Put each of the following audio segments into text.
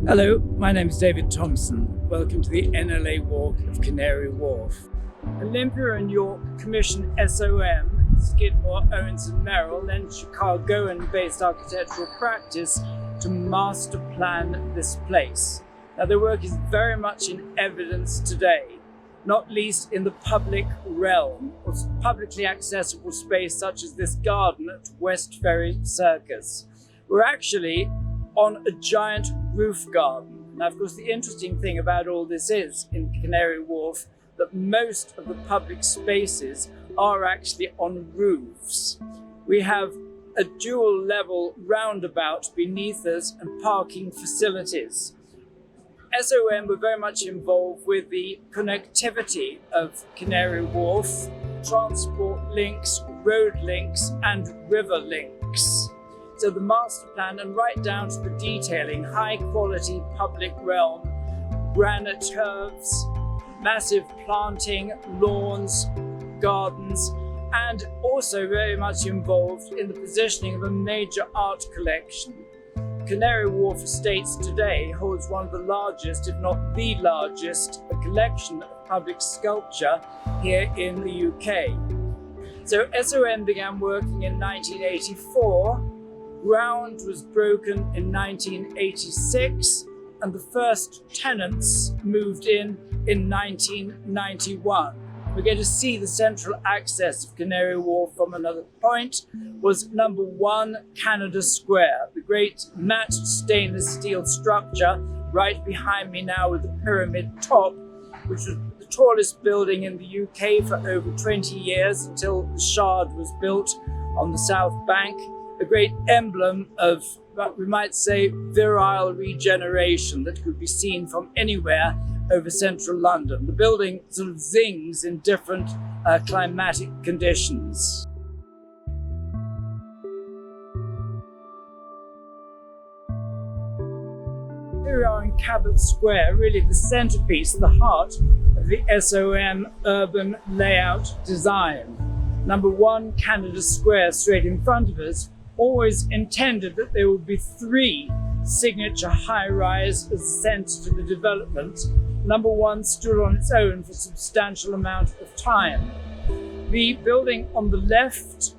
Hello, my name is David Thompson. Welcome to the NLA Walk of Canary Wharf. Olympia and York commissioned SOM, Skidmore, Owens and Merrill, then Chicagoan-based architectural practice to master plan this place. Now, their work is very much in evidence today, not least in the public realm, or publicly accessible space such as this garden at Westferry Circus. We're actually on a giant roof garden. Now, of course, the interesting thing about all this is, in Canary Wharf, that most of the public spaces are actually on roofs. We have a dual level roundabout beneath us and parking facilities. SOM were very much involved with the connectivity of Canary Wharf, transport links, road links, and river links. So the master plan and right down to the detailing, high quality public realm, granite turfs, massive planting, lawns, gardens, and also very much involved in the positioning of a major art collection. Canary Wharf Estates today holds one of the largest, if not the largest, collection of public sculpture here in the UK. So SOM began working in 1984. Ground was broken in 1986, and the first tenants moved in 1991. We're going to see the central access of Canary Wharf from another point was number 1 Canada Square, the great matte stainless steel structure right behind me now with the pyramid top, which was the tallest building in the UK for over 20 years until the Shard was built on the South Bank. A great emblem of what we might say virile regeneration that could be seen from anywhere over central London. The building sort of zings in different climatic conditions. Here we are in Cabot Square, really the centerpiece, the heart of the SOM urban layout design. Number 1 Canada Square straight in front of us, always intended that there would be 3 signature high-rise as the center to the development. Number 1 stood on its own for a substantial amount of time. The building on the left,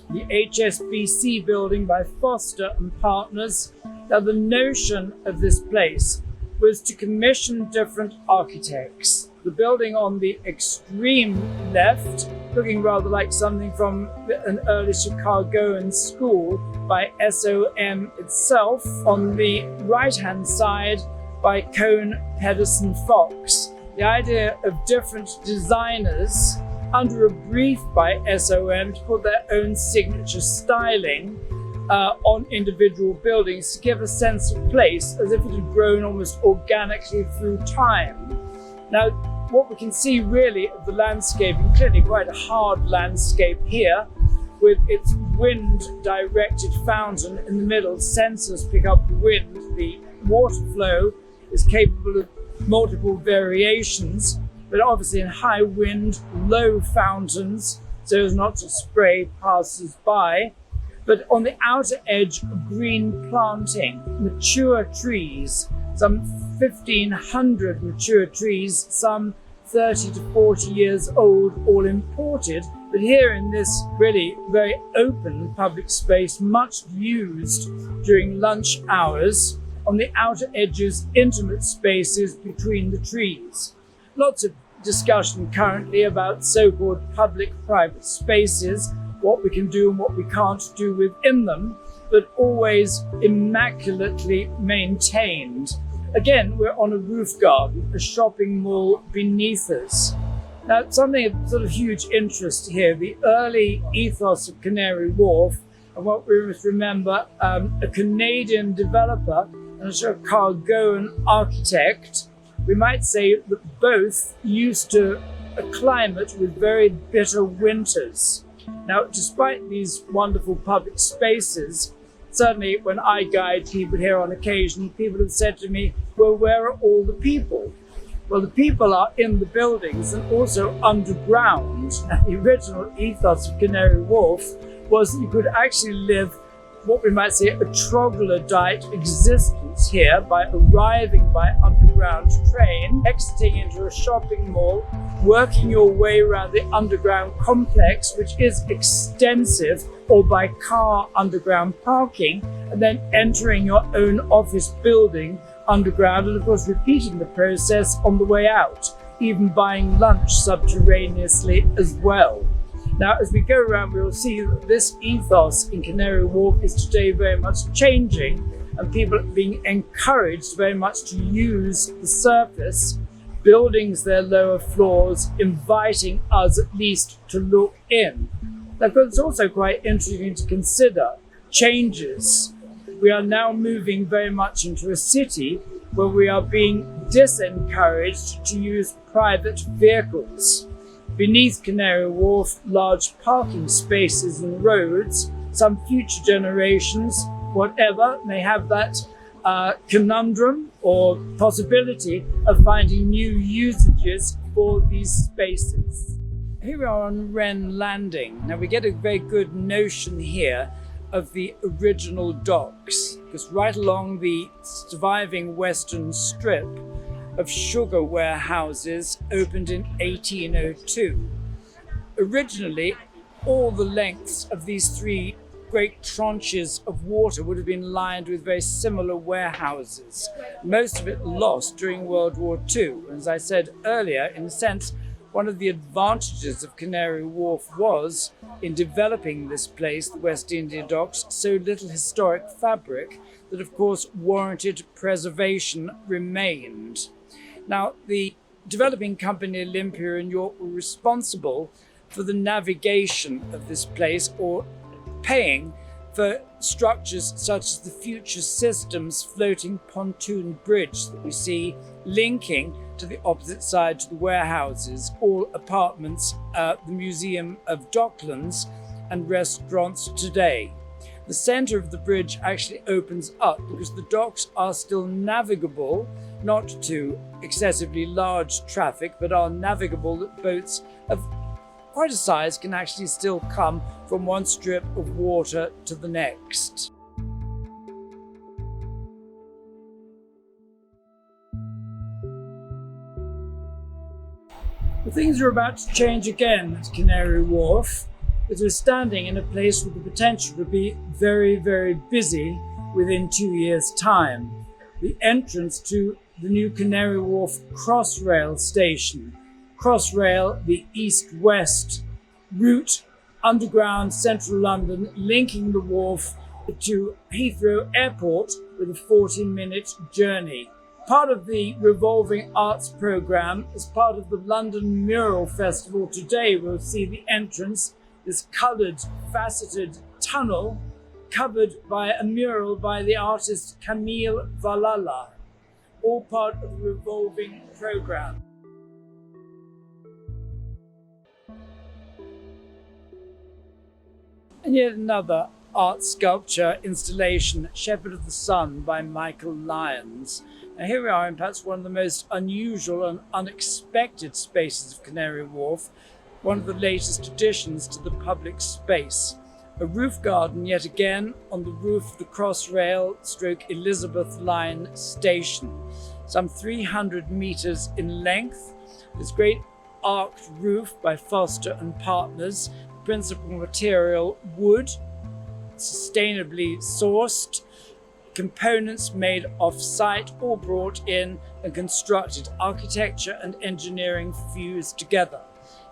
the HSBC building by Foster and Partners. Now, the notion of this place was to commission different architects. The building on the extreme left, looking rather like something from an early Chicagoan school by SOM itself. On the right-hand side by Cohn, Pedersen, Fox. The idea of different designers under a brief by SOM to put their own signature styling on individual buildings to give a sense of place as if it had grown almost organically through time. Now, what we can see really of the landscape, and clearly quite a hard landscape here, with its wind-directed fountain in the middle. Sensors pick up the wind. The water flow is capable of multiple variations, but obviously in high wind, low fountains, so as not to spray passers-by. But on the outer edge, green planting, mature trees, some 1,500 mature trees, some 30 to 40 years old, all imported. But here in this really very open public space, much used during lunch hours, on the outer edges, intimate spaces between the trees. Lots of discussion currently about so-called public-private spaces, what we can do and what we can't do within them, but always immaculately maintained. Again, we're on a roof garden, a shopping mall beneath us. Now, something of sort of huge interest here, the early ethos of Canary Wharf, and what we must remember, a Canadian developer and a Chicagoan architect. We might say that both used to a climate with very bitter winters. Now, despite these wonderful public spaces, certainly when I guide people here on occasion, people have said to me, well, where are all the people? Well, the people are in the buildings and also underground. The original ethos of Canary Wharf was that you could actually live what we might say, a troglodyte existence here by arriving by underground train, exiting into a shopping mall, working your way around the underground complex, which is extensive, or by car underground parking, and then entering your own office building underground, and of course repeating the process on the way out, even buying lunch subterraneously as well. Now, as we go around, we will see that this ethos in Canary Wharf is today very much changing, and people are being encouraged very much to use the surface, buildings their lower floors, inviting us at least to look in. Now, of course, it's also quite interesting to consider changes. We are now moving very much into a city where we are being disencouraged to use private vehicles. Beneath Canary Wharf, large parking spaces and roads. Some future generations, whatever, may have that conundrum or possibility of finding new usages for these spaces. Here we are on Wren Landing. Now we get a very good notion here of the original docks, because right along the surviving western strip of sugar warehouses opened in 1802. Originally, all the lengths of these three great tranches of water would have been lined with very similar warehouses, most of it lost during World War II. As I said earlier, in a sense, one of the advantages of Canary Wharf was, in developing this place, the West India Docks, so little historic fabric that of course warranted preservation remained. Now, the developing company Olympia and York were responsible for the navigation of this place, or paying for structures such as the Future Systems floating pontoon bridge that we see linking to the opposite side to the warehouses, all apartments, the Museum of Docklands, and restaurants today. The center of the bridge actually opens up because the docks are still navigable, not to excessively large traffic, but are navigable that boats of quite a size can actually still come from one strip of water to the next. But things are about to change again at Canary Wharf, as we're standing in a place with the potential to be very, very busy within 2 years' time. The entrance to the new Canary Wharf Crossrail Station. Crossrail, the east-west route, underground central London, linking the wharf to Heathrow Airport with a 40-minute journey. Part of the revolving arts programme, as part of the London Mural Festival today, we'll see the entrance, this coloured, faceted tunnel covered by a mural by the artist Camille Valhalla, all part of the revolving programme. And yet another art sculpture installation, Shepherd of the Sun by Michael Lyons. Now here we are in perhaps one of the most unusual and unexpected spaces of Canary Wharf, one of the latest additions to the public space. A roof garden yet again on the roof of the Crossrail / Elizabeth Line station. Some 300 metres in length, this great arched roof by Foster and Partners, principal material wood, sustainably sourced, components made off-site, all brought in and constructed, architecture and engineering fused together.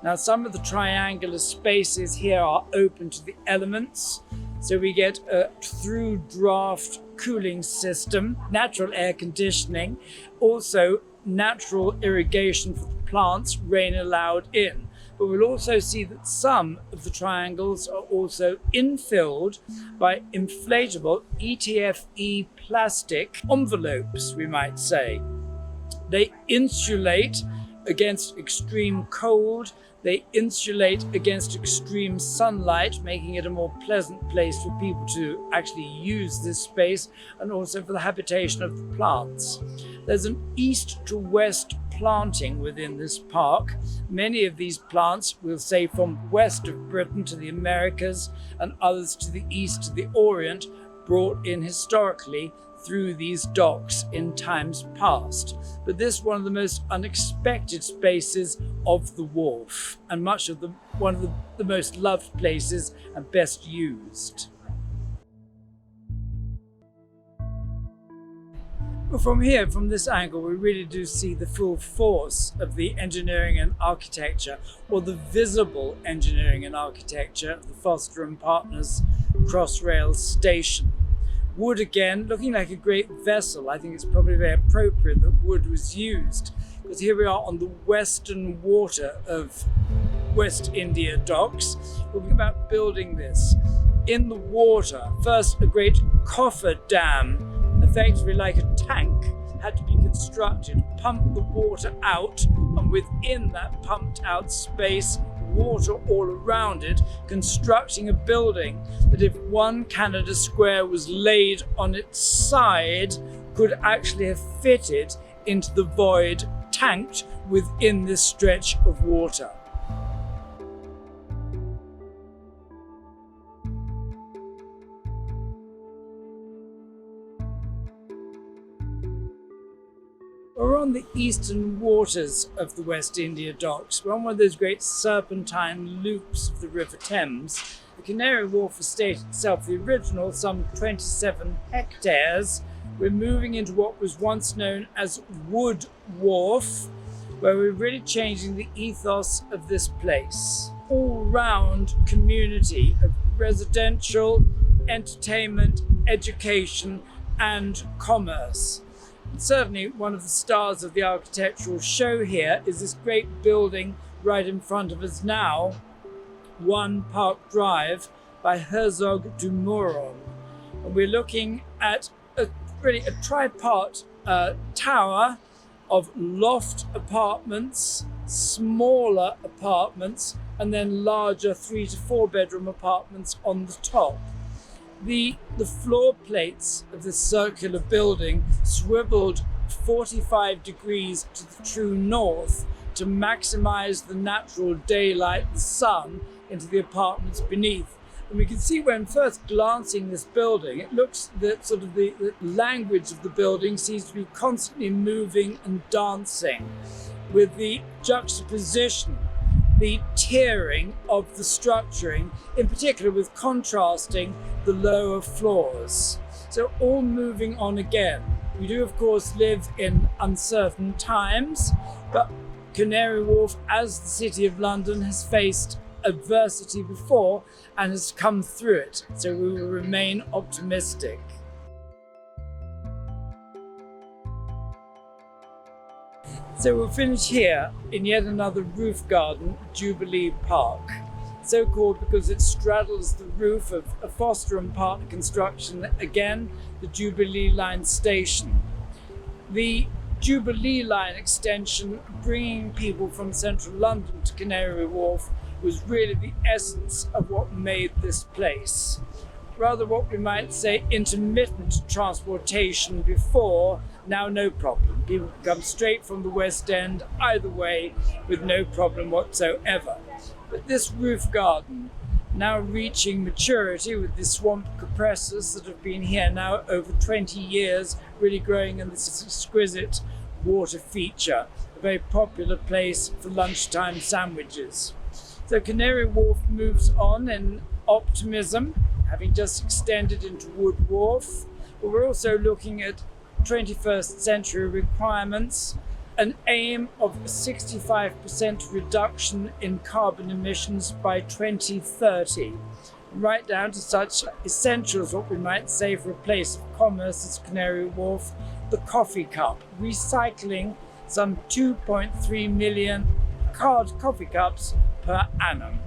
Now, some of the triangular spaces here are open to the elements, so we get a through draft cooling system, natural air conditioning, also natural irrigation for the plants, rain allowed in. But we'll also see that some of the triangles are also infilled by inflatable ETFE plastic envelopes, we might say. They insulate against extreme cold, they insulate against extreme sunlight, making it a more pleasant place for people to actually use this space, and also for the habitation of the plants. There's an east to west planting within this park. Many of these plants, we'll say from west of Britain to the Americas and others to the east to the Orient, brought in historically through these docks in times past. But this is one of the most unexpected spaces of the wharf, and one of the most loved places and best used. Well, from here, from this angle, we really do see the full force of the engineering and architecture, or the visible engineering and architecture of the Foster & Partners Crossrail Station. Wood again, looking like a great vessel. I think it's probably very appropriate that wood was used, because here we are on the western water of West India Docks. We'll think about building this. In the water, first a great coffer dam, effectively like a tank, had to be constructed, pump the water out, and within that pumped out space, water all around it, constructing a building that if one Canada Square was laid on its side, could actually have fitted into the void tanked within this stretch of water. We're on the eastern waters of the West India Docks. We're on one of those great serpentine loops of the River Thames. The Canary Wharf estate itself, the original, some 27 hectares. We're moving into what was once known as Wood Wharf, where we're really changing the ethos of this place. All-round community of residential, entertainment, education, and commerce. And certainly one of the stars of the architectural show here is this great building right in front of us now, One Park Drive by Herzog du Meuron. And we're looking at a tripart tower of loft apartments, smaller apartments, and then larger 3 to 4 bedroom apartments on the top. The floor plates of this circular building swiveled 45 degrees to the true north to maximize the natural daylight, the sun, into the apartments beneath. And we can see when first glancing this building, it looks that sort of the language of the building seems to be constantly moving and dancing, with the juxtaposition, the tiering of the structuring, in particular with contrasting the lower floors. So all moving on again. We do of course live in uncertain times, but Canary Wharf, as the City of London, has faced adversity before and has come through it. So we will remain optimistic. So we'll finish here in yet another roof garden, Jubilee Park. So called because it straddles the roof of a Foster & Partner construction, again, the Jubilee Line station. The Jubilee Line extension, bringing people from central London to Canary Wharf, was really the essence of what made this place. Rather what we might say intermittent transportation before, now no problem. People can come straight from the West End either way with no problem whatsoever. But this roof garden, now reaching maturity with the swamp cupressus that have been here now over 20 years, really growing in this exquisite water feature, a very popular place for lunchtime sandwiches. So Canary Wharf moves on in optimism, having just extended into Wood Wharf, but we're also looking at 21st century requirements, an aim of a 65% reduction in carbon emissions by 2030, right down to such essentials, what we might say for a place of commerce as Canary Wharf, the coffee cup, recycling some 2.3 million card coffee cups per annum.